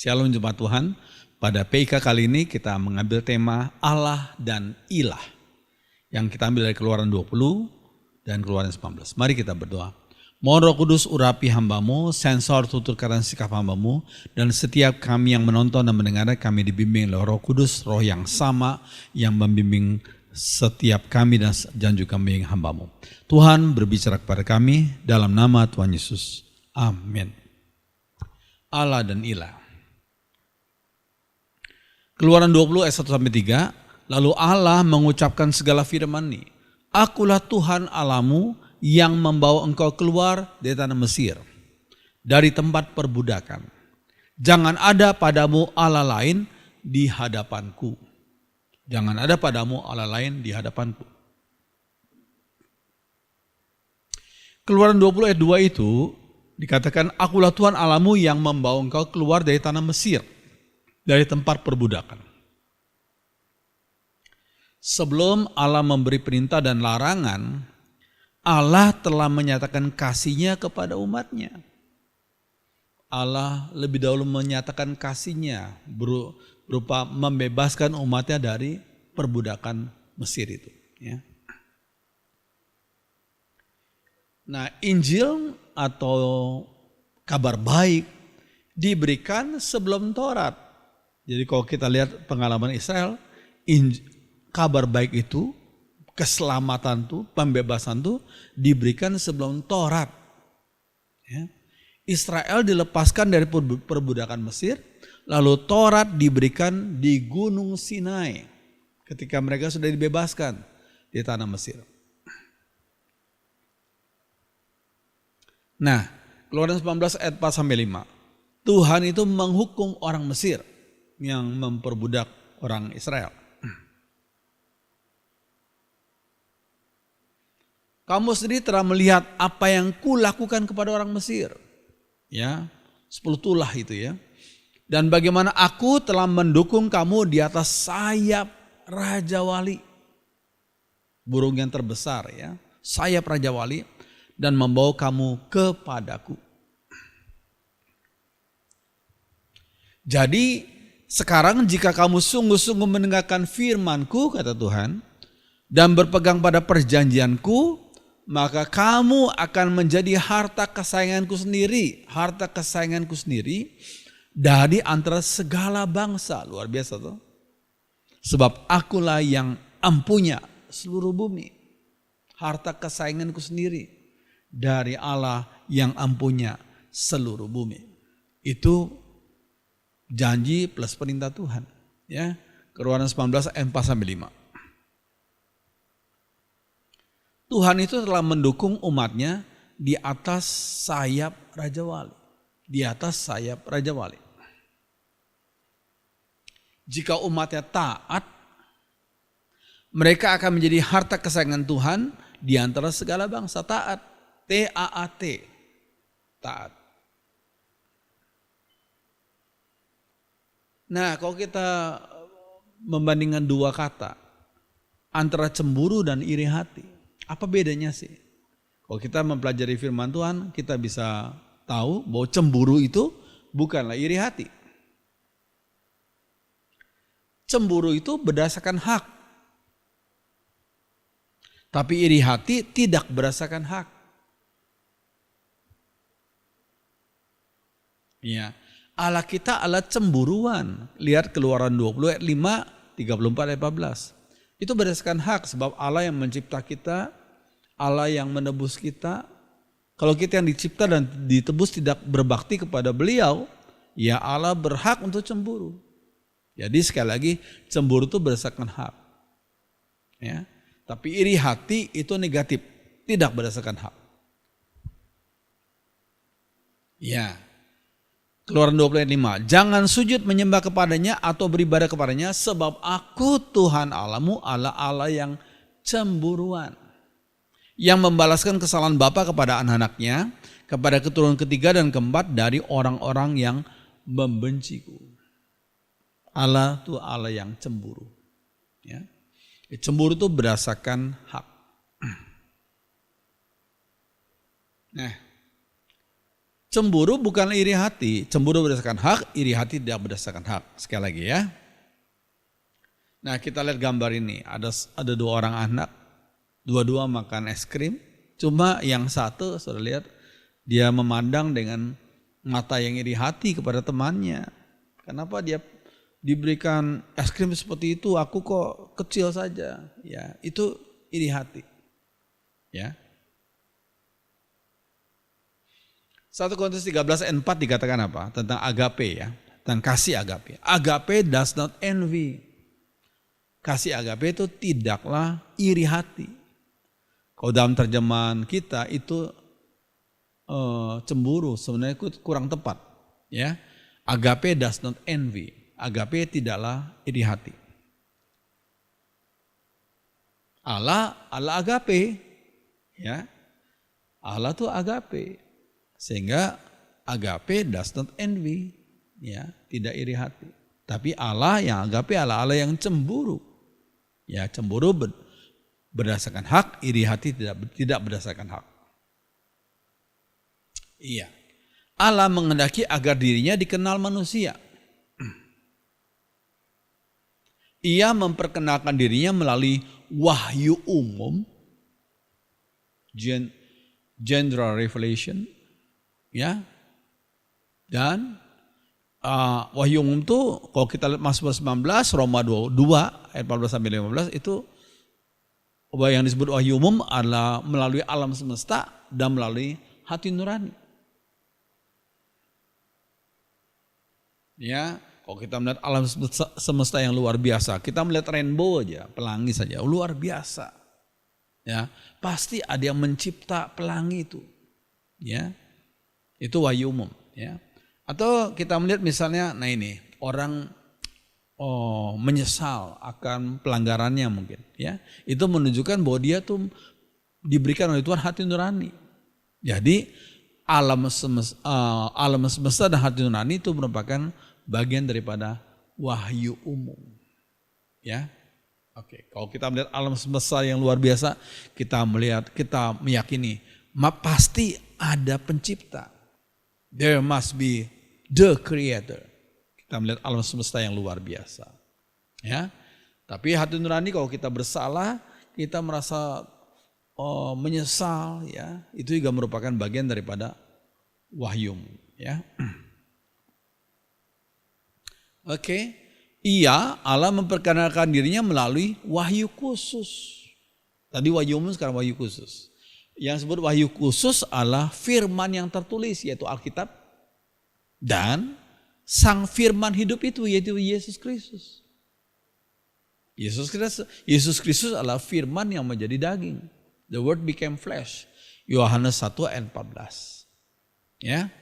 Shalom jemaat Tuhan. Pada PIK kali ini kita mengambil tema Allah dan Ilah. Yang kita ambil dari Keluaran 20 dan Keluaran 19. Mari kita berdoa. Mohon Roh Kudus urapi hamba-Mu, sensor tuturkan sikap hamba-Mu, dan setiap kami yang menonton dan mendengar kami dibimbing oleh Roh Kudus, Roh yang sama yang membimbing setiap kami dan juga membimbing hamba-Mu. Tuhan berbicara kepada kami dalam nama Tuhan Yesus. Amin. Allah dan Ilah. Keluaran 20 ayat 1-3, lalu Allah mengucapkan segala firman ini, Akulah Tuhan Allahmu yang membawa engkau keluar dari tanah Mesir, dari tempat perbudakan. Jangan ada padamu Allah lain di hadapanku. Jangan ada padamu Allah lain di hadapanku. Keluaran 20 ayat 2 itu dikatakan, Akulah Tuhan Allahmu yang membawa engkau keluar dari tanah Mesir, dari tempat perbudakan. Sebelum Allah memberi perintah dan larangan, Allah telah menyatakan kasih-Nya kepada umat-Nya. Allah lebih dahulu menyatakan kasih-Nya berupa membebaskan umat-Nya dari perbudakan Mesir itu. Ya. Nah, Injil atau kabar baik diberikan sebelum Taurat. Jadi kalau kita lihat pengalaman Israel, kabar baik itu, keselamatan itu, pembebasan itu diberikan sebelum Taurat. Ya. Israel dilepaskan dari perbudakan Mesir, lalu Taurat diberikan di Gunung Sinai ketika mereka sudah dibebaskan di tanah Mesir. Nah, Keluaran 19 ayat 4-5. Tuhan itu menghukum orang Mesir yang memperbudak orang Israel. Kamu sendiri telah melihat apa yang kulakukan kepada orang Mesir. Ya, 10 tulah itu ya. Dan bagaimana aku telah mendukung kamu di atas sayap Raja Wali. Burung yang terbesar ya, sayap Raja Wali, dan membawa kamu kepadaku. Jadi sekarang jika kamu sungguh-sungguh mendengarkan firman-Ku, kata Tuhan, dan berpegang pada perjanjian-Ku, maka kamu akan menjadi harta kesayangan-Ku sendiri dari antara segala bangsa. Luar biasa tuh. Sebab akulah yang empunya seluruh bumi. Harta kesayangan-Ku sendiri dari Allah yang empunya seluruh bumi. Itu janji plus perintah Tuhan. Ya, Keluaran 19 ayat 4-5. Tuhan itu telah mendukung umatnya di atas sayap Raja Wali. Di atas sayap Raja Wali. Jika umatnya taat, mereka akan menjadi harta kesayangan Tuhan di antara segala bangsa. Taat. T-A-A-T. Taat. Nah, kalau kita membandingkan dua kata, antara cemburu dan iri hati, apa bedanya sih? Kalau kita mempelajari firman Tuhan, kita bisa tahu bahwa cemburu itu bukanlah iri hati. Cemburu itu berdasarkan hak. Tapi iri hati tidak berdasarkan hak. Ya. Allah kita Allah cemburuan. Lihat Keluaran 20 ayat 5, 34 ayat 14. Itu berdasarkan hak sebab Allah yang mencipta kita, Allah yang menebus kita. Kalau kita yang dicipta dan ditebus tidak berbakti kepada Beliau, ya Allah berhak untuk cemburu. Jadi sekali lagi cemburu itu berdasarkan hak. Ya. Tapi iri hati itu negatif, tidak berdasarkan hak. Ya. Keluaran 20 ayat 5. Jangan sujud menyembah kepadanya atau beribadah kepadanya, sebab aku Tuhan Allahmu, Allah yang cemburuan, yang membalaskan kesalahan bapa kepada anak-anaknya, kepada keturunan ketiga dan keempat dari orang-orang yang membenciku. Allah itu Allah yang cemburu. Ya. Cemburu itu berdasarkan hak. Nah, Cemburu bukan iri hati. Cemburu berdasarkan hak, iri hati tidak berdasarkan hak. Sekali lagi ya. Nah kita lihat gambar ini. Ada dua orang anak. Dua-dua makan es krim. Cuma yang satu, saudara lihat, dia memandang dengan mata yang iri hati kepada temannya. Kenapa dia diberikan es krim seperti itu, aku kok kecil saja. Ya, itu iri hati. Ya. 1 Korintus 13 ayat 4 dikatakan apa? Tentang agape ya. Tentang kasih agape. Agape does not envy. Kasih agape itu tidaklah iri hati. Kalau dalam terjemahan kita itu cemburu, sebenarnya kurang tepat. Ya. Agape does not envy. Agape tidaklah iri hati. Allah agape. Ya. Allah tuh agape. Sehingga agape does not envy, ya, tidak iri hati. Tapi Allah yang agape, Allah yang cemburu. Ya, cemburu berdasarkan hak, iri hati tidak berdasarkan hak. Iya. Allah menghendaki agar dirinya dikenal manusia. Ia memperkenalkan dirinya melalui wahyu umum, general revelation, ya, dan wahyu umum itu kalau kita lihat Mazmur 19, Roma 2 ayat 14 sampai 15 itu yang disebut wahyu umum adalah melalui alam semesta dan melalui hati nurani. Ya, kalau kita melihat alam semesta yang luar biasa, kita melihat rainbow aja, pelangi saja, luar biasa. Ya, pasti ada yang mencipta pelangi itu. Ya. Itu wahyu umum, ya. Atau kita melihat misalnya, nah ini orang menyesal akan pelanggarannya mungkin, ya. Itu menunjukkan bahwa dia tuh diberikan oleh Tuhan hati nurani. Jadi alam semesta dan hati nurani itu merupakan bagian daripada wahyu umum, ya. Oke, kalau kita melihat alam semesta yang luar biasa, kita meyakini, pasti ada pencipta. There must be the creator. Kita melihat alam semesta yang luar biasa. Ya. Tapi hati nurani kalau kita bersalah, kita merasa menyesal, ya. Itu juga merupakan bagian daripada wahyu, ya. Oke. Iya, Allah memperkenalkan dirinya melalui wahyu khusus. Tadi wahyu umum, sekarang wahyu khusus. Yang disebut wahyu khusus adalah firman yang tertulis, yaitu Alkitab, dan sang firman hidup itu, yaitu Yesus Kristus. Yesus Kristus adalah firman yang menjadi daging. The word became flesh. Yohanes 1 ayat 14. Ya.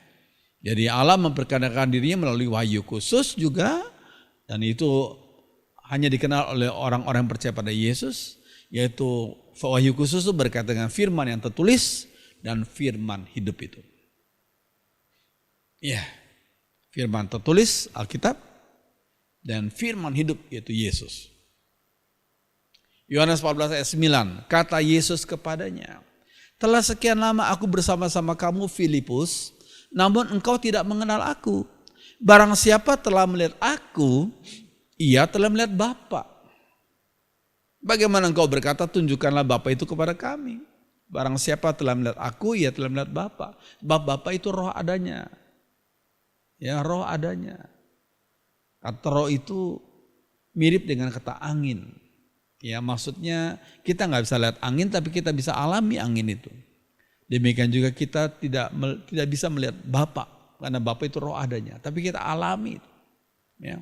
Jadi Allah memperkenalkan dirinya melalui wahyu khusus juga, dan itu hanya dikenal oleh orang-orang yang percaya pada Yesus, yaitu wahyu khusus itu berkaitan dengan firman yang tertulis dan firman hidup itu. Ya, firman tertulis Alkitab dan firman hidup yaitu Yesus. Yohanes 14 ayat 9, kata Yesus kepadanya, telah sekian lama aku bersama-sama kamu Filipus, namun engkau tidak mengenal aku. Barang siapa telah melihat aku, ia telah melihat Bapa. Bagaimana engkau berkata, tunjukkanlah Bapa itu kepada kami. Barang siapa telah melihat aku, ia telah melihat Bapa. Bapa itu roh adanya. Ya, roh adanya. Kata roh itu mirip dengan kata angin. Ya, maksudnya kita nggak bisa lihat angin, tapi kita bisa alami angin itu. Demikian juga kita tidak bisa melihat Bapa, karena Bapa itu roh adanya. Tapi kita alami itu. Ya.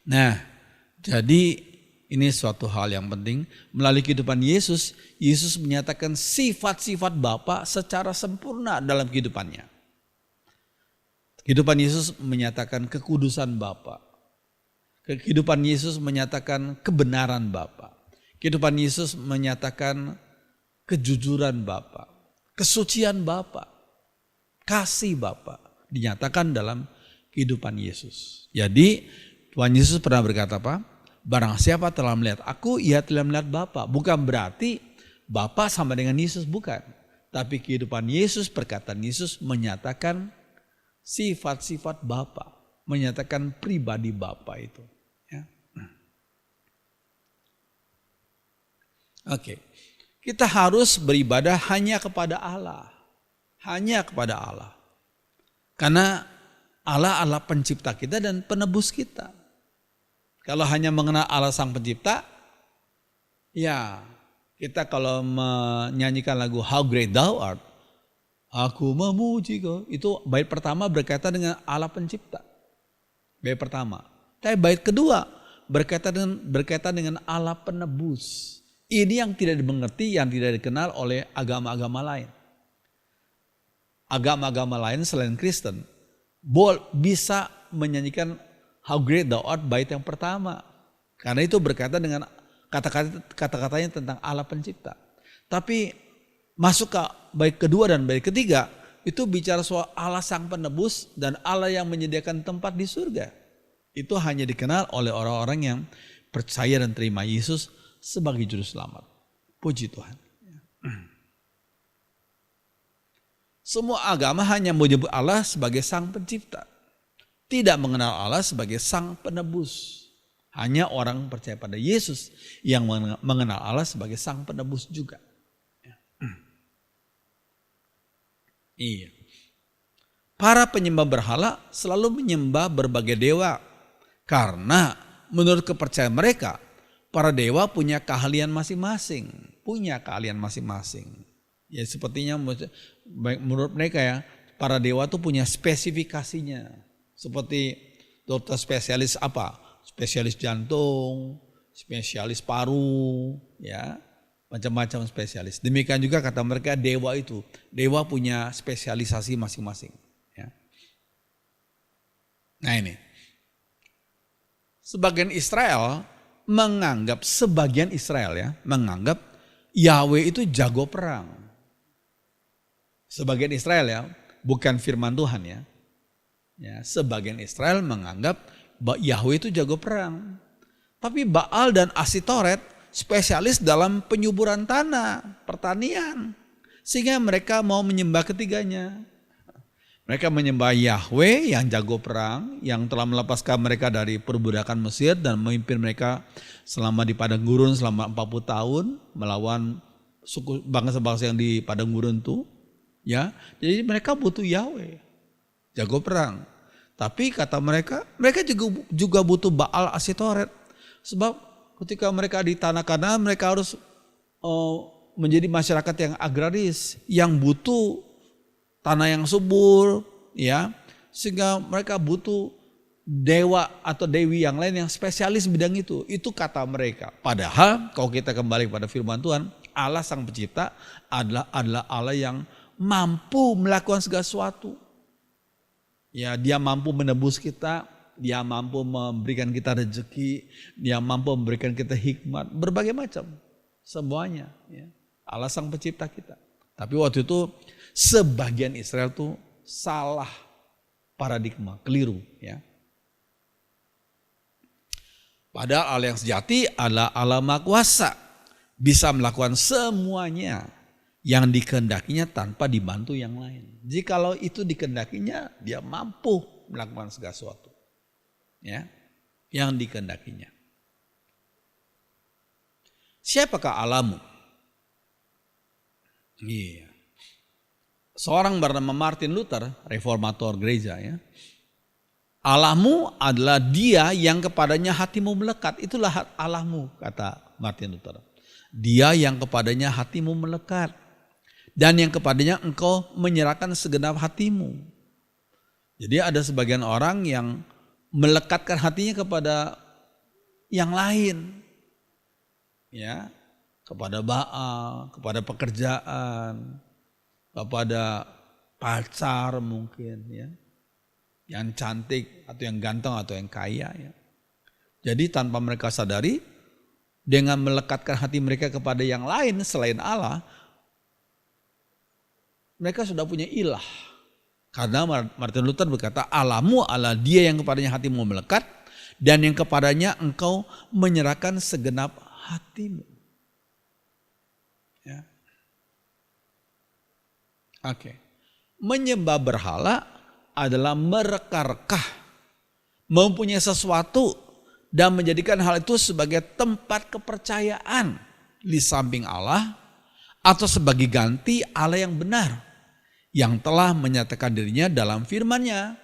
Nah, jadi ini suatu hal yang penting. Melalui kehidupan Yesus, Yesus menyatakan sifat-sifat Bapa secara sempurna dalam kehidupannya. Kehidupan Yesus menyatakan kekudusan Bapa. Kehidupan Yesus menyatakan kebenaran Bapa. Kehidupan Yesus menyatakan kejujuran Bapa. Kesucian Bapa. Kasih Bapa dinyatakan dalam kehidupan Yesus. Jadi Tuhan Yesus pernah berkata apa? Barang siapa telah melihat aku, ia telah melihat Bapa. Bukan berarti Bapa sama dengan Yesus, bukan. Tapi kehidupan Yesus, perkataan Yesus menyatakan sifat-sifat Bapa, menyatakan pribadi Bapa itu. Ya. Oke, kita harus beribadah hanya kepada Allah. Hanya kepada Allah. Karena Allah adalah pencipta kita dan penebus kita. Kalau hanya mengenal Allah sang pencipta, ya kita kalau menyanyikan lagu How Great Thou Art, aku memuji kau, itu bait pertama berkaitan dengan Allah pencipta. Bait pertama. Tapi bait kedua berkaitan dengan Allah penebus. Ini yang tidak dimengerti, yang tidak dikenal oleh agama-agama lain. Agama-agama lain selain Kristen bisa menyanyikan How Great Thou Art bait yang pertama. Karena itu berkaitan dengan kata-katanya tentang Allah pencipta. Tapi masuk ke bait kedua dan bait ketiga itu bicara soal Allah sang penebus dan Allah yang menyediakan tempat di surga. Itu hanya dikenal oleh orang-orang yang percaya dan terima Yesus sebagai juru selamat. Puji Tuhan. Semua agama hanya menyebut Allah sebagai sang pencipta. Tidak mengenal Allah sebagai sang penebus. Hanya orang percaya pada Yesus yang mengenal Allah sebagai sang penebus juga. Iya. Para penyembah berhala selalu menyembah berbagai dewa. Karena menurut kepercayaan mereka, para dewa punya keahlian masing-masing. Ya sepertinya menurut mereka ya, para dewa tuh punya spesifikasinya. Seperti dokter spesialis apa? Spesialis jantung, spesialis paru, ya macam-macam spesialis. Demikian juga kata mereka dewa itu. Dewa punya spesialisasi masing-masing. Ya. Nah ini. Sebagian Israel menganggap Yahweh itu jago perang. Sebagian Israel ya, bukan firman Tuhan ya. Sebagian Israel menganggap Yahweh itu jago perang. Tapi Baal dan Asitoret spesialis dalam penyuburan tanah, pertanian. Sehingga mereka mau menyembah ketiganya. Mereka menyembah Yahweh yang jago perang, yang telah melepaskan mereka dari perbudakan Mesir dan memimpin mereka selama di padang gurun selama 40 tahun melawan suku bangsa-bangsa yang di padang gurun itu. Ya, jadi mereka butuh Yahweh, jago perang. Tapi kata mereka juga butuh Baal Asitoret. Sebab ketika mereka di tanah Kanaan, mereka harus menjadi masyarakat yang agraris, yang butuh tanah yang subur, ya, sehingga mereka butuh dewa atau dewi yang lain yang spesialis bidang itu. Itu kata mereka. Padahal kalau kita kembali pada firman Tuhan, Allah sang pencipta adalah Allah yang mampu melakukan segala sesuatu. Ya, dia mampu menebus kita, dia mampu memberikan kita rezeki, dia mampu memberikan kita hikmat, berbagai macam. Semuanya, ya. Allah sang pencipta kita. Tapi waktu itu sebagian Israel tuh salah paradigma, keliru, ya. Padahal Allah yang sejati adalah Allah Maha Kuasa, bisa melakukan semuanya yang dikehendakinya tanpa dibantu yang lain. Jikalau itu dikehendakinya, dia mampu melakukan segala sesuatu. Ya, yang dikehendakinya. Siapakah Allahmu? Iya. Seorang bernama Martin Luther, reformator gereja ya. Allahmu adalah dia yang kepadanya hatimu melekat. Itulah Allahmu, kata Martin Luther. Dia yang kepadanya hatimu melekat. Dan yang kepadanya engkau menyerahkan segenap hatimu. Jadi ada sebagian orang yang melekatkan hatinya kepada yang lain. Ya, kepada Baal, kepada pekerjaan, kepada pacar mungkin ya. Yang cantik atau yang ganteng atau yang kaya ya. Jadi tanpa mereka sadari, dengan melekatkan hati mereka kepada yang lain selain Allah, mereka sudah punya ilah. Karena Martin Luther berkata, Allahmu adalah dia yang kepadanya hatimu melekat, dan yang kepadanya engkau menyerahkan segenap hatimu. Ya. Oke. Menyembah berhala adalah mereka-reka, mempunyai sesuatu dan menjadikan hal itu sebagai tempat kepercayaan di samping Allah atau sebagai ganti Allah yang benar yang telah menyatakan dirinya dalam firman-Nya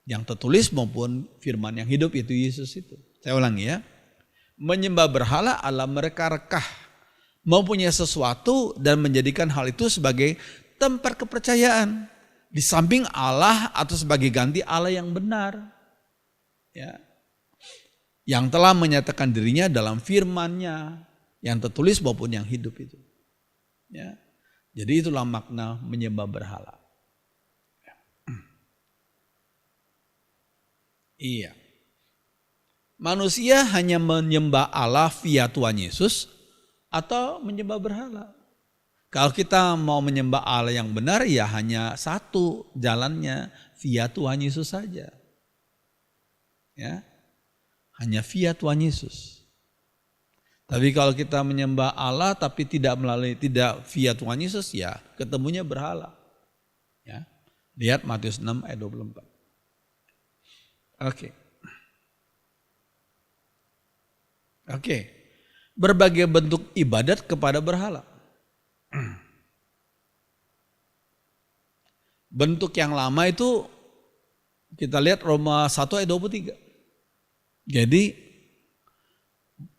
yang tertulis maupun firman yang hidup, itu Yesus itu. Saya ulangi ya. Menyembah berhala adalah mereka-reka, mempunyai sesuatu dan menjadikan hal itu sebagai tempat kepercayaan di samping Allah atau sebagai ganti Allah yang benar. Ya. Yang telah menyatakan dirinya dalam firman-Nya yang tertulis maupun yang hidup itu. Ya. Jadi itulah makna menyembah berhala. Iya. Manusia hanya menyembah Allah via Tuhan Yesus atau menyembah berhala. Kalau kita mau menyembah Allah yang benar, ya hanya satu jalannya, via Tuhan Yesus saja. Ya. Hanya via Tuhan Yesus. Tapi kalau kita menyembah Allah tapi tidak via Tuhan Yesus, ya ketemunya berhala. Ya. Lihat Matius 6 ayat 24. Oke. Berbagai bentuk ibadat kepada berhala. Bentuk yang lama itu kita lihat Roma 1 ayat 23. Jadi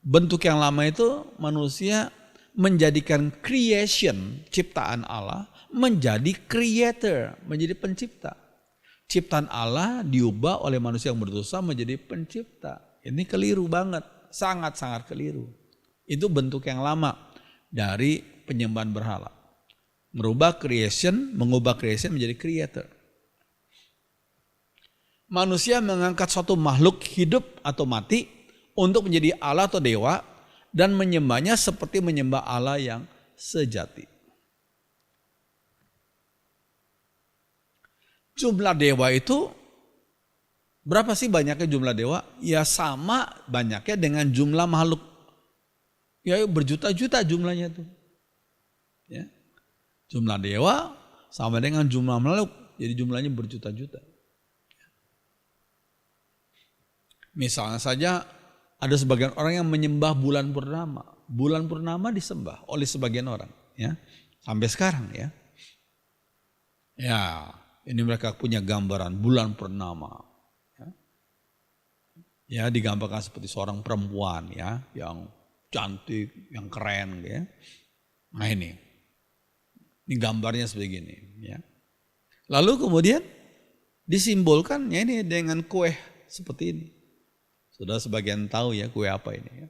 bentuk yang lama itu manusia menjadikan creation, ciptaan Allah, menjadi creator, menjadi pencipta. Ciptaan Allah diubah oleh manusia yang berdosa menjadi pencipta. Ini keliru banget, sangat-sangat keliru. Itu bentuk yang lama dari penyembahan berhala. Mengubah creation menjadi creator. Manusia mengangkat suatu makhluk hidup atau mati untuk menjadi Allah atau dewa dan menyembahnya seperti menyembah Allah yang sejati. Jumlah dewa itu berapa sih banyaknya jumlah dewa? Ya sama banyaknya dengan jumlah makhluk. Ya berjuta-juta jumlahnya tuh. Ya. Jumlah dewa sama dengan jumlah makhluk, jadi jumlahnya berjuta-juta. Misalnya saja ada sebagian orang yang menyembah bulan purnama. Bulan purnama disembah oleh sebagian orang, ya. Sampai sekarang, ya. Ya, ini mereka punya gambaran bulan purnama. Ya, digambarkan seperti seorang perempuan, ya, yang cantik, yang keren, ya. Nah ini gambarnya seperti gini, ya. Lalu kemudian disimbolkan ya ini dengan kue seperti ini. Sudah sebagian tahu ya kue apa ini, ya.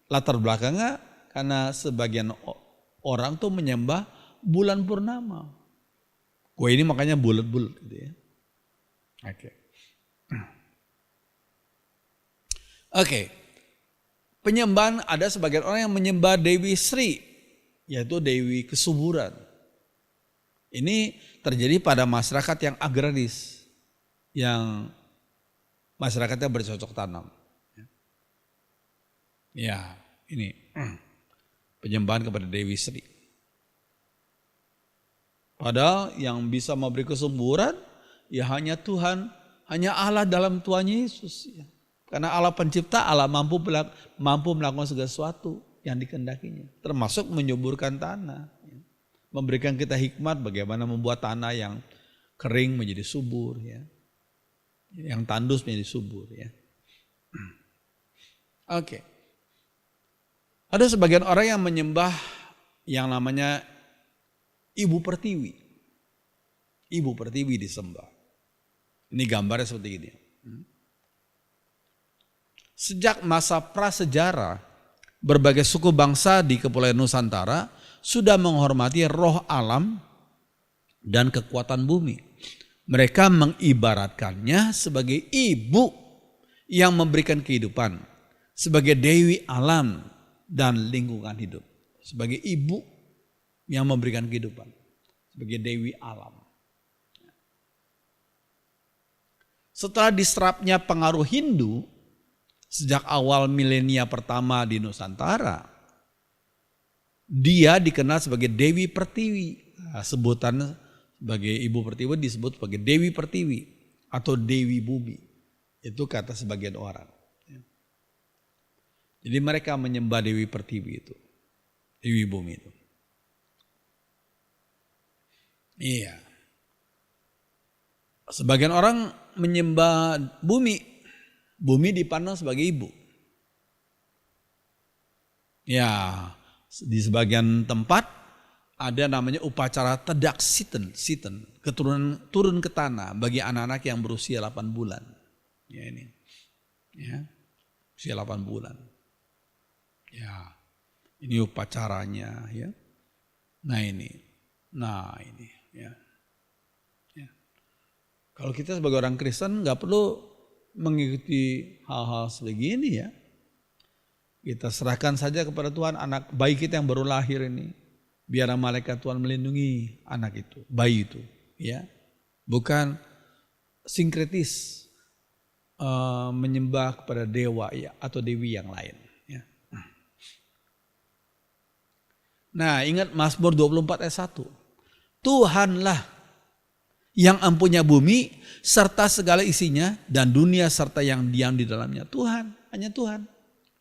Latar belakangnya karena sebagian orang tuh menyembah bulan purnama. Kue ini makanya bulat-bulat gitu ya. Oke. Penyembahan ada sebagian orang yang menyembah Dewi Sri, yaitu Dewi kesuburan. Ini terjadi pada masyarakat yang agraris, yang masyarakatnya bercocok tanam. Ya, ini penyembahan kepada Dewi Sri. Padahal yang bisa memberi kesuburan ya hanya Tuhan, hanya Allah dalam Tuhan Yesus. Ya. Karena Allah pencipta, Allah mampu melakukan segala sesuatu yang dikehendakinya. Termasuk menyuburkan tanah. Ya. Memberikan kita hikmat bagaimana membuat tanah yang kering menjadi subur. Ya. Yang tandus menjadi subur. Ya. Oke. Ada sebagian orang yang menyembah yang namanya Ibu Pertiwi. Ibu Pertiwi disembah. Ini gambarnya seperti ini. Sejak masa prasejarah, berbagai suku bangsa di Kepulauan Nusantara sudah menghormati roh alam dan kekuatan bumi. Mereka mengibaratkannya sebagai ibu yang memberikan kehidupan, sebagai dewi alam dan lingkungan hidup. Sebagai ibu yang memberikan kehidupan, sebagai dewi alam. Setelah diserapnya pengaruh Hindu, sejak awal milenia pertama di Nusantara, dia dikenal sebagai Dewi Pertiwi. Nah, sebutan sebagai Ibu Pertiwi disebut sebagai Dewi Pertiwi atau Dewi Bumi. Itu kata sebagian orang. Jadi mereka menyembah Dewi Pertiwi itu. Dewi Bumi itu. Iya. Sebagian orang menyembah bumi. Bumi dipandang sebagai ibu. Ya, di sebagian tempat ada namanya upacara tedak siten, turun ke tanah bagi anak-anak yang berusia 8 bulan. Ya ini. Ya. Usia 8 bulan. Ya. Ini upacaranya ya. Nah ini ya. Ya. Kalau kita sebagai orang Kristen nggak perlu mengikuti hal-hal sebegini ya. Kita serahkan saja kepada Tuhan anak bayi kita yang baru lahir ini. Biar malaikat Tuhan melindungi anak itu, bayi itu, ya. Bukan sinkretis menyembah kepada dewa ya atau dewi yang lain, ya. Nah, ingat Mazmur 24 ayat 1. Tuhanlah yang empunya bumi serta segala isinya dan dunia serta yang diam di dalamnya. Tuhan, hanya Tuhan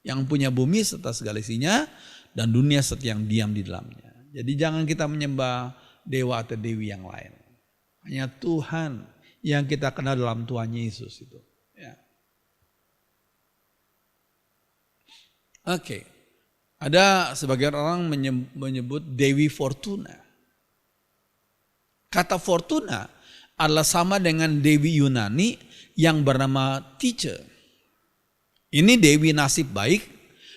yang punya bumi serta segala isinya dan dunia serta yang diam di dalamnya. Jadi jangan kita menyembah dewa atau dewi yang lain. Hanya Tuhan yang kita kenal dalam Tuhan Yesus itu. Ya. Oke. Ada sebagian orang menyebut Dewi Fortuna. Kata Fortuna adalah sama dengan Dewi Yunani yang bernama Tyche. Ini Dewi nasib baik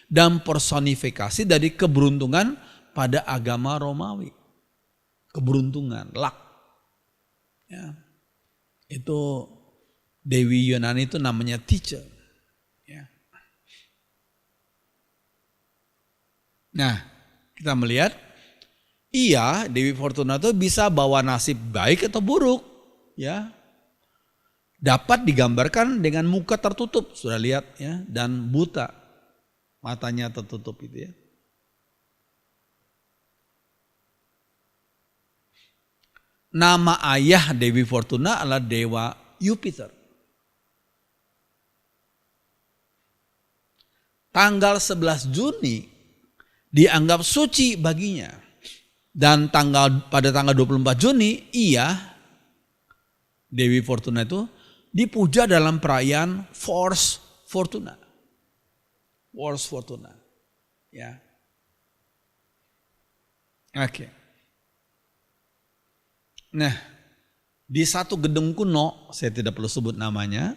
dan personifikasi dari keberuntungan pada agama Romawi. Keberuntungan, luck. Ya. Itu Dewi Yunani itu namanya Tyche. Ya. Nah, kita melihat Dewi Fortuna itu bisa bawa nasib baik atau buruk. Ya, dapat digambarkan dengan muka tertutup, sudah lihat ya, dan buta, matanya tertutup itu ya. Nama ayah Dewi Fortuna adalah dewa Jupiter. Tanggal 11 Juni dianggap suci baginya. Dan pada tanggal 24 Juni Dewi Fortuna itu dipuja dalam perayaan Force Fortuna. Force Fortuna. Ya. Oke. Nah, di satu gedung kuno, saya tidak perlu sebut namanya,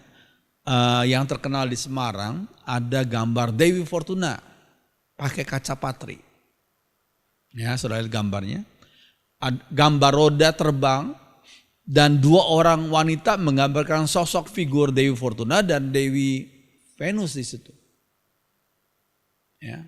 yang terkenal di Semarang, ada gambar Dewi Fortuna pakai kaca patri. Ya, saudara lihat gambarnya. Gambar roda terbang dan 2 orang wanita menggambarkan sosok figur Dewi Fortuna dan Dewi Venus di situ. Ya.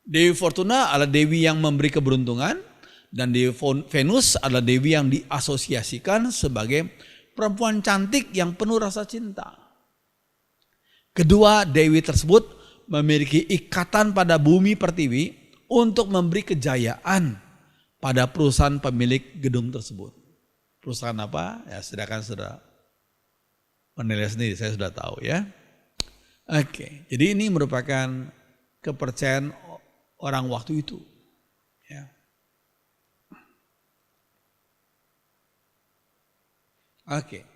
Dewi Fortuna adalah dewi yang memberi keberuntungan dan Dewi Venus adalah dewi yang diasosiasikan sebagai perempuan cantik yang penuh rasa cinta. Kedua dewi tersebut memiliki ikatan pada bumi pertiwi untuk memberi kejayaan pada perusahaan pemilik gedung tersebut. Perusahaan apa? Ya, silakan saudara menilai sendiri, saya sudah tahu ya. Oke, jadi ini merupakan kepercayaan orang waktu itu. Ya. Oke.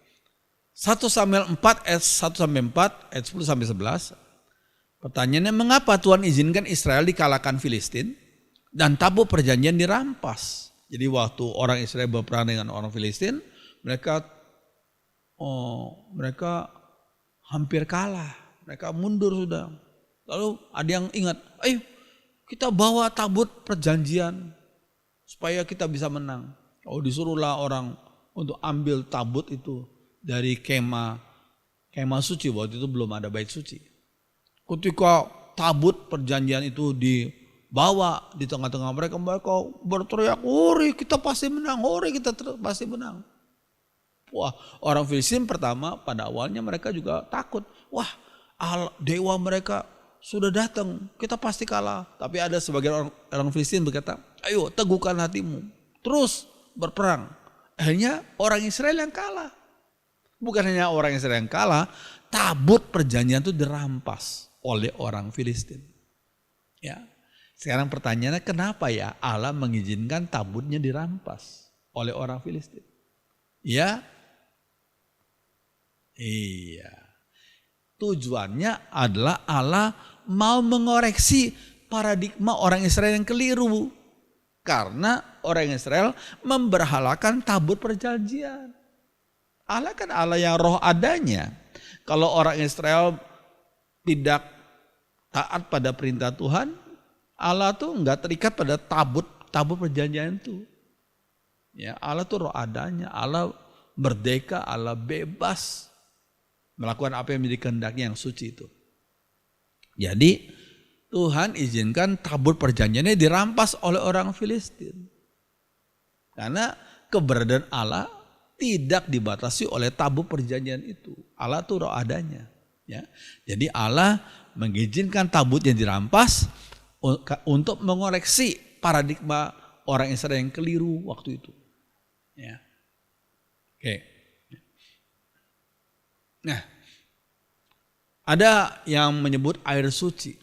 1 Samuel 4 ayat 1 sampai 4 ayat 10 sampai 11. Pertanyaannya, mengapa Tuhan izinkan Israel dikalahkan Filistin dan tabut perjanjian dirampas? Jadi waktu orang Israel berperang dengan orang Filistin, mereka hampir kalah, mereka mundur sudah. Lalu ada yang ingat, ayo kita bawa tabut perjanjian supaya kita bisa menang. Disuruhlah orang untuk ambil tabut itu dari kemah suci, waktu itu belum ada bait suci. Ketika tabut perjanjian itu dibawa di tengah-tengah mereka berteriak, "Hore, kita pasti menang, hore, kita pasti menang." Wah, orang Filistin pertama pada awalnya mereka juga takut. Wah, dewa mereka sudah datang, kita pasti kalah. Tapi ada sebagian orang Filistin berkata, ayo teguhkan hatimu, terus berperang. Akhirnya orang Israel yang kalah. Bukan hanya orang Israel yang kalah, tabut perjanjian itu dirampas oleh orang Filistin. Ya. Sekarang pertanyaannya, kenapa ya Allah mengizinkan tabutnya dirampas oleh orang Filistin? Ya, iya. Tujuannya adalah Allah mau mengoreksi paradigma orang Israel yang keliru. Karena orang Israel memberhalakan tabut perjanjian. Allah kan Allah yang roh adanya. Kalau orang Israel tidak taat pada perintah Tuhan, Allah tuh enggak terikat pada tabut perjanjian itu. Ya, Allah tuh roh adanya, Allah merdeka, Allah bebas melakukan apa yang menjadi kehendaknya yang suci itu. Jadi Tuhan izinkan tabut perjanjiannya dirampas oleh orang Filistin. Karena keberadaan Allah tidak dibatasi oleh tabut perjanjian itu. Allah tuh roh adanya. Ya. Jadi Allah mengizinkan tabut yang dirampas untuk mengoreksi paradigma orang Israel yang keliru waktu itu. Ya. Oke. Nah, ada yang menyebut air suci.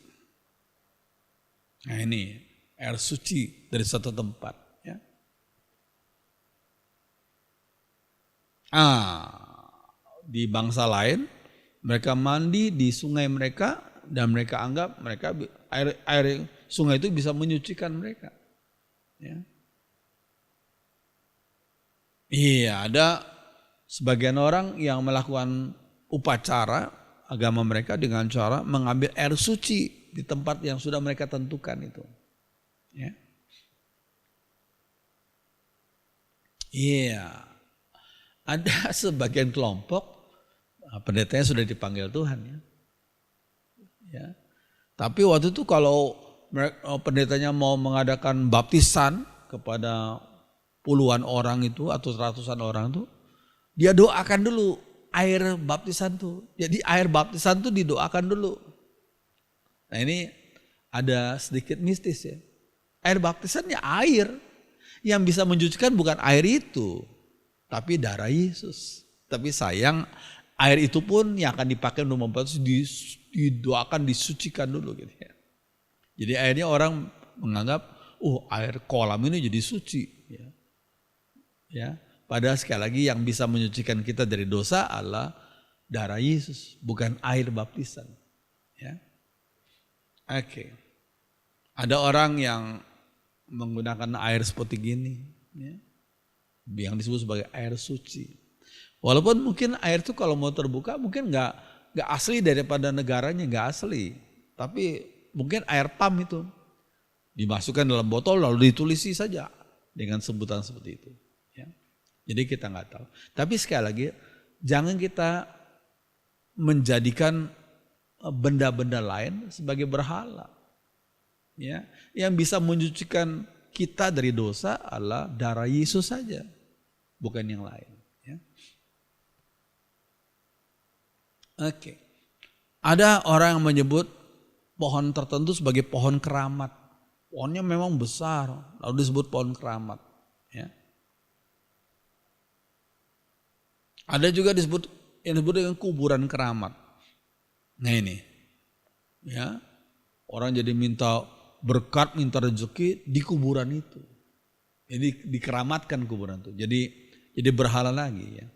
Nah ini air suci dari satu tempat. Ya. Di bangsa lain mereka mandi di sungai mereka dan mereka anggap air sungai itu bisa menyucikan mereka. Ya. Iya, ada sebagian orang yang melakukan upacara agama mereka dengan cara mengambil air suci di tempat yang sudah mereka tentukan itu. Ya. Iya. Ada sebagian kelompok pendetanya sudah dipanggil Tuhan ya. Ya. Tapi waktu itu kalau pendetanya mau mengadakan baptisan kepada puluhan orang itu atau ratusan orang itu, dia doakan dulu air baptisan tuh. Jadi air baptisan tuh didoakan dulu. Nah ini ada sedikit mistis ya. Air baptisannya air. Yang bisa mencucikan bukan air itu, tapi darah Yesus. Tapi sayang air itu pun yang akan dipakai untuk membaptis didoakan disucikan dulu gitu ya. Jadi akhirnya orang menganggap air kolam ini jadi suci ya. Ya, padahal sekali lagi yang bisa menyucikan kita dari dosa adalah darah Yesus, bukan air baptisan. Ya. Oke. Ada orang yang menggunakan air seperti gini, ya, yang disebut sebagai air suci. Walaupun mungkin air itu kalau mau terbuka mungkin nggak asli daripada negaranya, nggak asli. Tapi mungkin air pam itu dimasukkan dalam botol lalu ditulisi saja dengan sebutan seperti itu. Ya. Jadi kita nggak tahu. Tapi sekali lagi jangan kita menjadikan benda-benda lain sebagai berhala. Ya, yang bisa menyucikan kita dari dosa adalah darah Yesus saja, bukan yang lain. Ya. Oke. Ada orang yang menyebut pohon tertentu sebagai pohon keramat. Pohonnya memang besar, lalu disebut pohon keramat. Ya. Ada juga yang disebut dengan kuburan keramat. Nah ini, ya, orang jadi minta berkat, minta rezeki di kuburan itu. Jadi dikeramatkan kuburan itu. Jadi berhala lagi ya.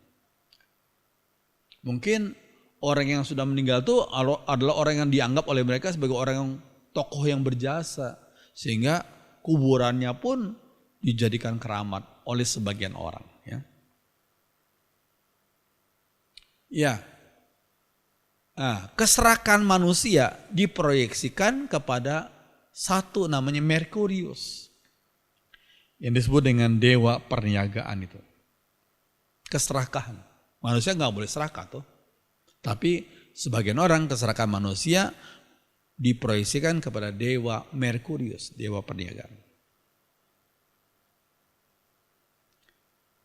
Mungkin orang yang sudah meninggal itu adalah orang yang dianggap oleh mereka sebagai orang yang tokoh yang berjasa. Sehingga kuburannya pun dijadikan keramat oleh sebagian orang. Ya. Ya. Keserakan manusia diproyeksikan kepada satu namanya Merkurius. Yang disebut dengan dewa perniagaan itu. Keserakahan. Manusia nggak boleh serakah tuh. Tapi sebagian orang keserakahan manusia diproyeksikan kepada dewa Merkurius, dewa perniagaan.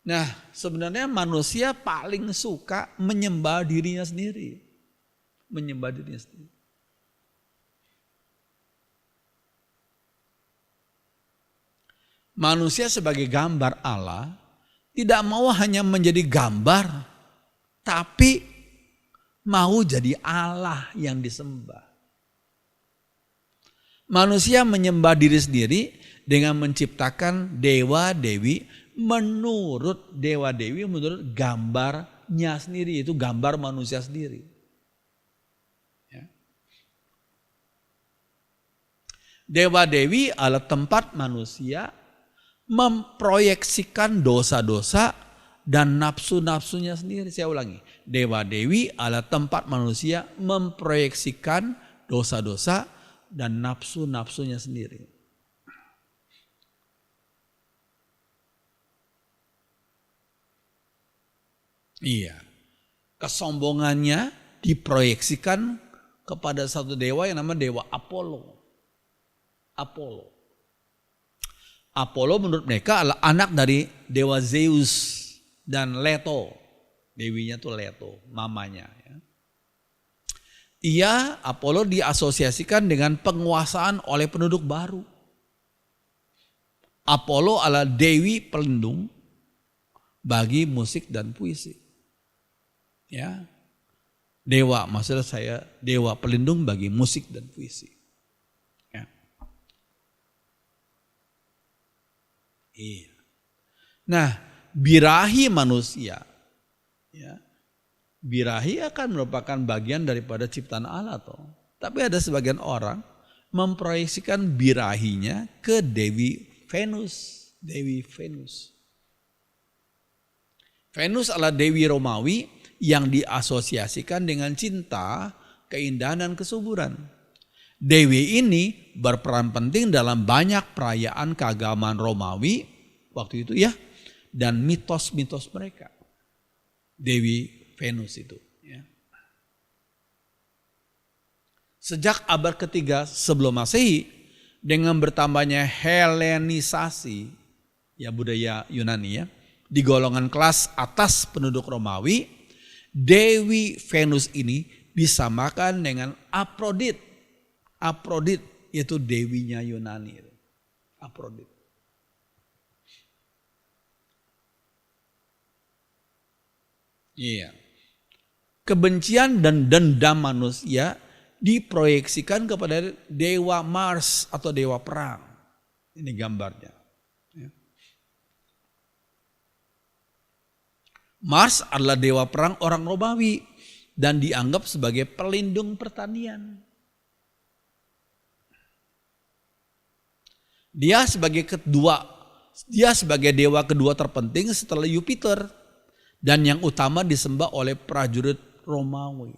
Nah, sebenarnya manusia paling suka menyembah dirinya sendiri. Menyembah dirinya sendiri. Manusia sebagai gambar Allah tidak mau hanya menjadi gambar, tapi mau jadi Allah yang disembah. Manusia menyembah diri sendiri dengan menciptakan dewa-dewi menurut dewa-dewi, menurut gambarnya sendiri, itu gambar manusia sendiri. Ya. Dewa-dewi adalah tempat manusia memproyeksikan dosa-dosa dan nafsu-nafsunya sendiri. Saya ulangi, dewa-dewi adalah tempat manusia memproyeksikan dosa-dosa dan nafsu-nafsunya sendiri. Iya, kesombongannya diproyeksikan kepada satu dewa yang namanya dewa Apollo. Apollo menurut mereka adalah anak dari dewa Zeus dan Leto. Dewinya tuh Leto, mamanya. Apollo diasosiasikan dengan penguasaan oleh penduduk baru. Apollo adalah dewi pelindung bagi musik dan puisi. Ya, dewa, maksud saya dewa pelindung bagi musik dan puisi. Ya. Iya. Nah, birahi manusia, ya, birahi akan merupakan bagian daripada ciptaan Allah toh. Tapi ada sebagian orang memproyeksikan birahinya ke Dewi Venus. Venus adalah dewi Romawi yang diasosiasikan dengan cinta, keindahan dan kesuburan. Dewi ini berperan penting dalam banyak perayaan keagamaan Romawi waktu itu ya, dan mitos-mitos mereka. Dewi Venus itu. Ya. Sejak abad ketiga sebelum Masehi, dengan bertambahnya Helenisasi, ya budaya Yunani ya, di golongan kelas atas penduduk Romawi, Dewi Venus ini disamakan dengan Aphrodite. Aphrodite yaitu dewinya Yunani. Aphrodite. Iya. Kebencian dan dendam manusia diproyeksikan kepada dewa Mars atau dewa perang. Ini gambarnya. Ya. Mars adalah dewa perang orang Romawi dan dianggap sebagai pelindung pertanian. Dia sebagai dewa kedua terpenting setelah Jupiter dan yang utama disembah oleh prajurit Romawi.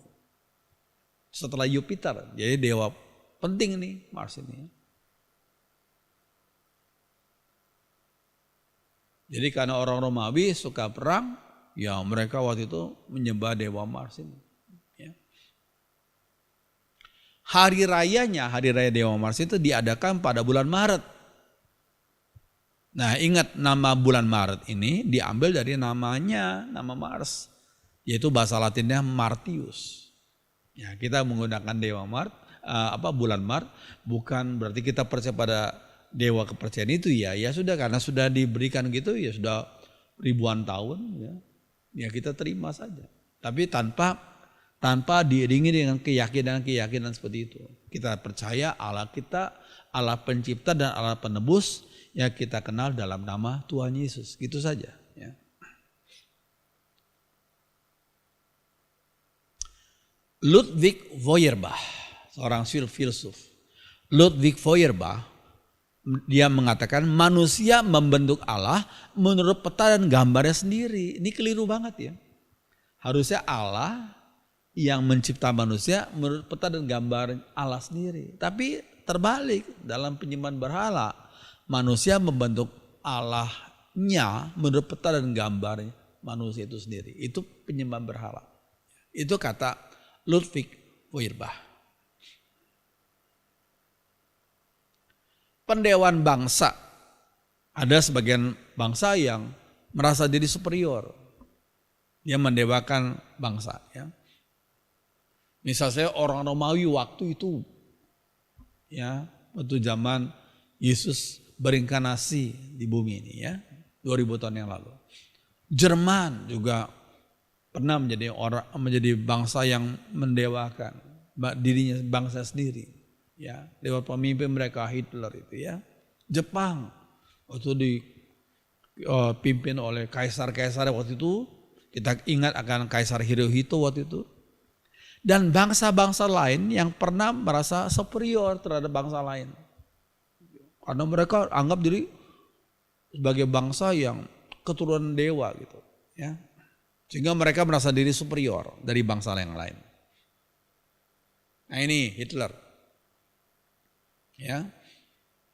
Setelah Jupiter, jadi dewa penting nih Mars ini. Jadi karena orang Romawi suka perang, ya mereka waktu itu menyembah dewa Mars ini. Ya. Hari raya dewa Mars itu diadakan pada bulan Maret. Nah ingat nama bulan Maret ini diambil dari nama Mars. Yaitu bahasa latinnya Martius. Ya, kita menggunakan dewa Mart, bulan Maret, bukan berarti kita percaya pada dewa kepercayaan itu ya sudah, karena sudah diberikan gitu ya sudah ribuan tahun ya kita terima saja. Tapi tanpa diiringi dengan keyakinan seperti itu. Kita percaya Allah kita, Allah pencipta dan Allah penebus, ya kita kenal dalam nama Tuhan Yesus, gitu saja. Ya. Ludwig Feuerbach, seorang filsuf. Ludwig Feuerbach, dia mengatakan manusia membentuk Allah menurut peta dan gambarnya sendiri. Ini keliru banget ya. Harusnya Allah yang mencipta manusia menurut peta dan gambar Allah sendiri. Tapi terbalik dalam penyembahan berhala. Manusia membentuk Allahnya menurut peta dan gambar manusia itu sendiri. Itu penyembahan berhala. Itu kata Ludwig Feuerbach. Pendewaan bangsa. Ada sebagian bangsa yang merasa diri superior. Dia mendewakan bangsa. Ya. Misalnya orang Romawi waktu itu, ya, waktu zaman Yesus berinkarnasi di bumi ini ya, 2000 tahun yang lalu. Jerman juga pernah menjadi bangsa yang mendewakan dirinya bangsa sendiri ya, lewat pemimpin mereka Hitler itu ya. Jepang waktu dipimpin oleh kaisar-kaisar waktu itu, kita ingat akan Kaisar Hirohito waktu itu. Dan bangsa-bangsa lain yang pernah merasa superior terhadap bangsa lain. Karena mereka anggap diri sebagai bangsa yang keturunan dewa gitu ya. Sehingga mereka merasa diri superior dari bangsa yang lain. Nah ini Hitler. Ya.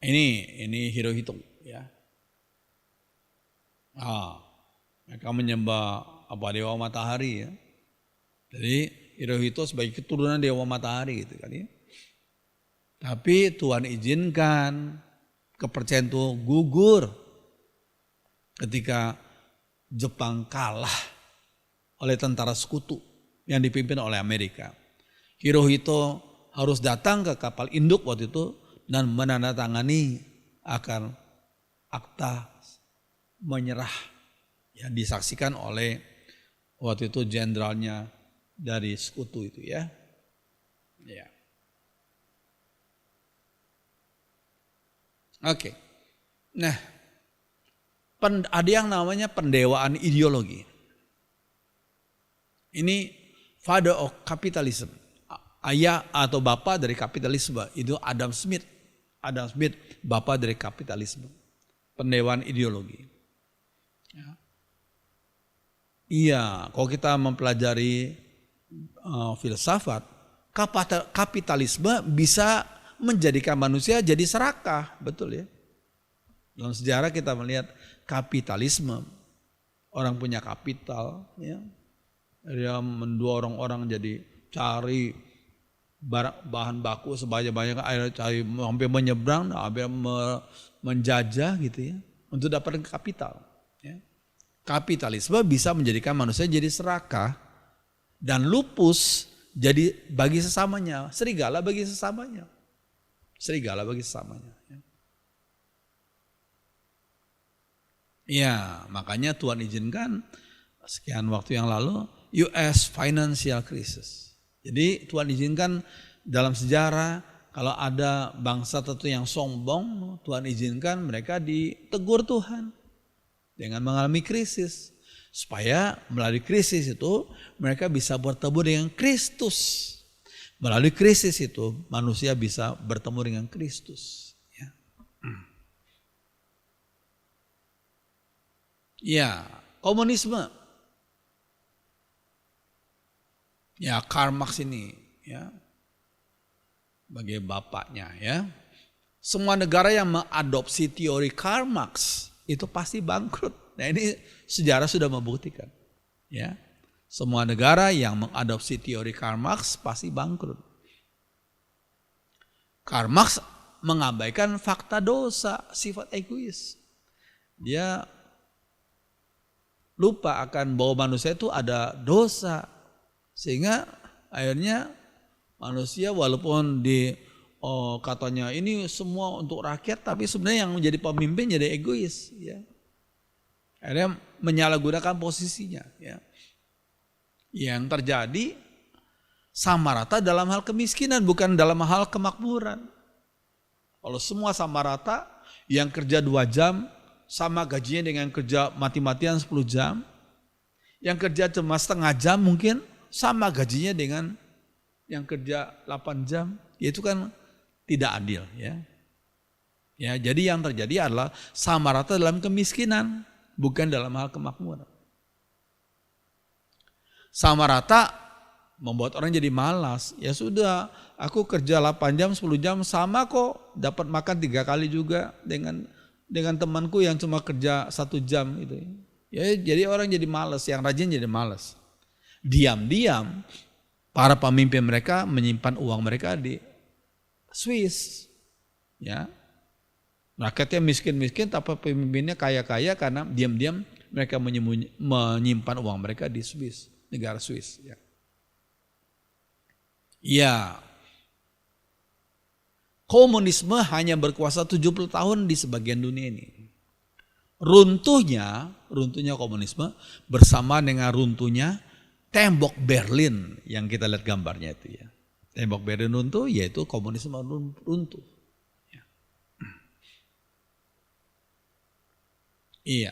Ini Hirohito ya. Mereka menyembah dewa matahari ya. Jadi Hirohito sebagai keturunan dewa matahari gitu kan ya. Tapi Tuhan izinkan kepercayaan itu gugur ketika Jepang kalah oleh tentara sekutu yang dipimpin oleh Amerika. Hirohito harus datang ke kapal induk waktu itu dan menandatangani akan akta menyerah yang disaksikan oleh waktu itu jenderalnya dari sekutu itu ya. Ya. Oke. Nah, ada yang namanya pendewaan ideologi. Ini father of capitalism, ayah atau bapak dari kapitalisme, itu Adam Smith. Adam Smith, bapak dari kapitalisme, pendewaan ideologi. Ya. Iya, kalau kita mempelajari filsafat, kapitalisme bisa menjadikan manusia jadi serakah, betul ya. Dalam sejarah kita melihat kapitalisme, orang punya kapital, ya. Dia mendorong orang jadi cari bahan baku sebanyak-banyaknya, akhirnya cari sampai menyeberang, sampai menjajah gitu ya, untuk dapat kapital. Ya. Kapitalisme bisa menjadikan manusia jadi serakah dan lupus jadi bagi sesamanya, serigala bagi sesamanya, serigala bagi sesamanya. Ya, makanya Tuhan izinkan sekian waktu yang lalu US financial crisis. Jadi Tuhan izinkan dalam sejarah kalau ada bangsa tertentu yang sombong, Tuhan izinkan mereka ditegur Tuhan dengan mengalami krisis. Supaya melalui krisis itu mereka bisa bertemu dengan Kristus. Melalui krisis itu manusia bisa bertemu dengan Kristus. Ya, komunisme. Ya, Karl Marx ini ya sebagai bapaknya ya. Semua negara yang mengadopsi teori Karl Marx itu pasti bangkrut. Nah, ini sejarah sudah membuktikan. Ya. Semua negara yang mengadopsi teori Karl Marx pasti bangkrut. Karl Marx mengabaikan fakta dosa, sifat egois. Dia lupa akan bahwa manusia itu ada dosa. Sehingga akhirnya manusia walaupun katanya ini semua untuk rakyat, tapi sebenarnya yang menjadi pemimpin jadi egois. Ya. Akhirnya menyalahgunakan posisinya. Ya. Yang terjadi sama rata dalam hal kemiskinan, bukan dalam hal kemakmuran. Kalau semua sama rata, yang kerja 2 jam sama gajinya dengan kerja mati-matian 10 jam. Yang kerja cuma setengah jam mungkin sama gajinya dengan yang kerja 8 jam. Itu kan tidak adil ya. Ya, jadi yang terjadi adalah sama rata dalam kemiskinan, bukan dalam hal kemakmuran. Sama rata membuat orang jadi malas. Ya sudah, aku kerja 8 jam, 10 jam sama kok, dapat makan 3 kali juga dengan temanku yang cuma kerja 1 jam gitu. Ya, jadi orang jadi malas, yang rajin jadi malas. Diam-diam para pemimpin mereka menyimpan uang mereka di Swiss. Ya. Rakyatnya miskin-miskin tapi pemimpinnya kaya-kaya karena diam-diam mereka menyimpan uang mereka di Swiss, negara Swiss. Ya. Ya. Komunisme hanya berkuasa 70 tahun di sebagian dunia ini. Runtuhnya komunisme bersama dengan runtuhnya tembok Berlin yang kita lihat gambarnya itu ya. Tembok Berlin runtuh, yaitu komunisme runtuh. Ya. Iya.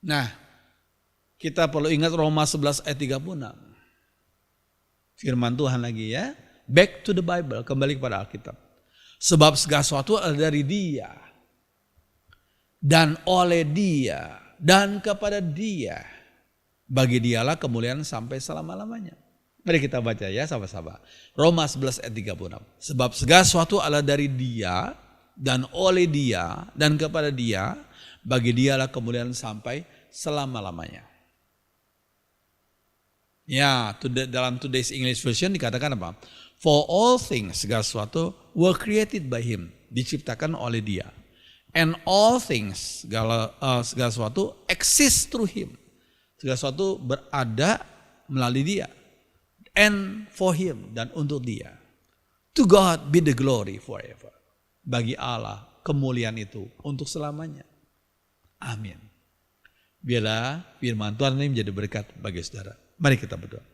Nah, kita perlu ingat Roma 11 ayat 36. Firman Tuhan lagi ya. Back to the Bible, kembali kepada Alkitab. Sebab segala sesuatu adalah dari Dia. Dan oleh Dia. Dan kepada Dia. Bagi Dialah kemuliaan sampai selama-lamanya. Mari kita baca ya sama-sama. Roma 11 ayat 36. Sebab segala sesuatu adalah dari Dia. Dan oleh Dia. Dan kepada Dia. Bagi Dialah kemuliaan sampai selama-lamanya. Ya, dalam Today's English Version dikatakan apa? For all things, segala sesuatu were created by Him, diciptakan oleh Dia. And all things, segala sesuatu exist through Him. Segala sesuatu berada melalui Dia. And for Him, dan untuk Dia. To God be the glory forever. Bagi Allah kemuliaan itu untuk selamanya. Amin. Biarlah firman Tuhan ini menjadi berkat bagi saudara. Mari kita berdoa.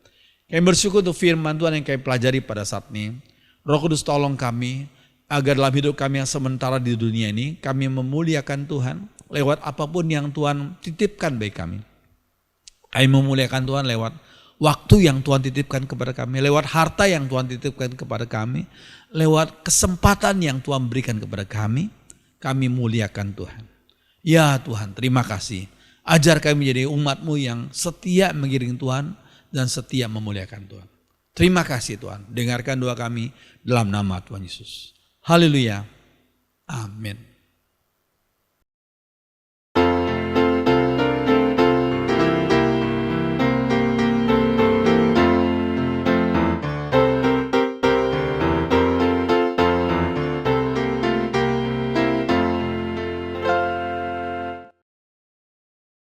Kami bersyukur untuk firman Tuhan yang kami pelajari pada saat ini. Roh Kudus tolong kami agar dalam hidup kami yang sementara di dunia ini kami memuliakan Tuhan lewat apapun yang Tuhan titipkan bagi kami. Kami memuliakan Tuhan lewat waktu yang Tuhan titipkan kepada kami, lewat harta yang Tuhan titipkan kepada kami, lewat kesempatan yang Tuhan berikan kepada kami muliakan Tuhan. Ya Tuhan, terima kasih. Ajar kami menjadi umat-Mu yang setia mengiring Tuhan dan setia memuliakan Tuhan. Terima kasih Tuhan. Dengarkan doa kami dalam nama Tuhan Yesus. Haleluya. Amin.